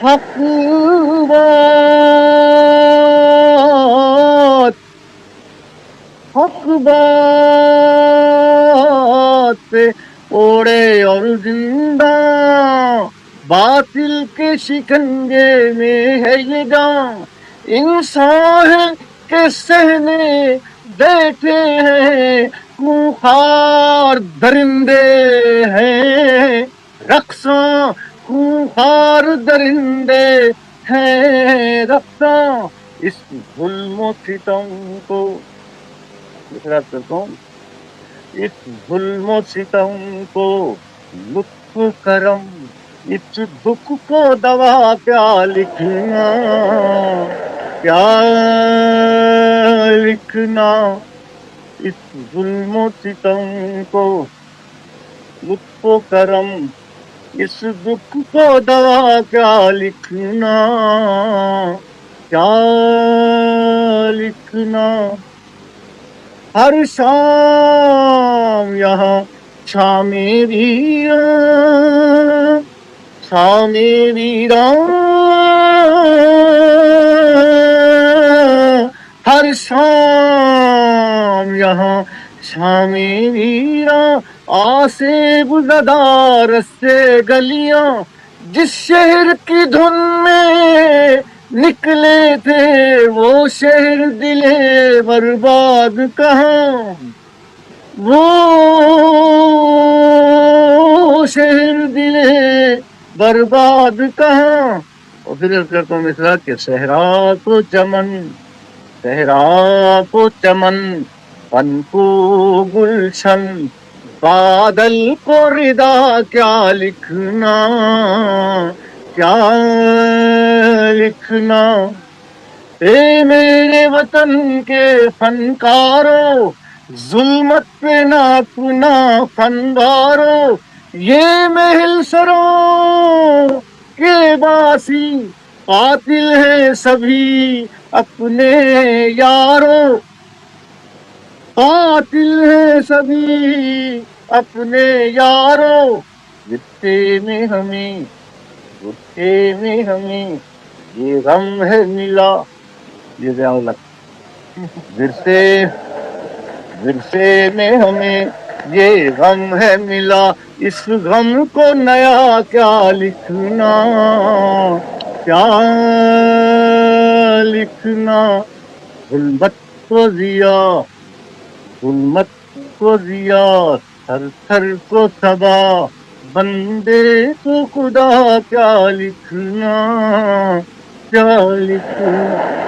حق بات حق بات پہ اوڑے اور زندہ، باطل کے شکنجے میں ہے یہ جان، انسان ہے کہ سہنے بیٹھے ہیں خونخوار درندے ہیں، رقصاں خونخوار درندے ہیں رقصاں، اس ظلم و ستم کو کرتا ہوں، اس ظلم و ستم کو لطف کرم، اس دکھ کو دوا کیا لکھنا، کیا لکھنا، اس ظلم و ستم کو لطف و کرم، اس دکھ کو دوا کیا لکھنا، کیا لکھنا، ہر شام یہاں شام ویراں، شام ویراں، ہر شام یہاں شام ویراں، آسیب زدہ رستے گلیاں، جس شہر کی دھن میں نکلے تھے وہ شہر دلے برباد کہاں، وہ شہر دلے برباد کہاں۔ اور پھر عرض کرتا ہوں مصرع کہ صحرا کو چمن، صحرا کو چمن، فن کو گلشن، بادل کو ردا کیا لکھنا، کیا لکھنا، اے میرے وطن کے فنکاروں، ظلمت پہ ناپنا فنگاروں، یہ محل سروں کے باسی قاتل ہیں سبھی اپنے یاروں، قاتل ہیں سبھی اپنے یاروں، ورثے میں ہمیں، ورثے میں ہمیں یہ غم ہے ملا، یہ ورثے میں ہمیں یہ غم ہے ملا، اس غم کو نیا کیا لکھنا، کیا لکھنا، ظلمت کو ضیا، ظلمت کو ضیا، تھر تھر کو صبا، بندے کو خدا کیا لکھنا، کیا لکھنا۔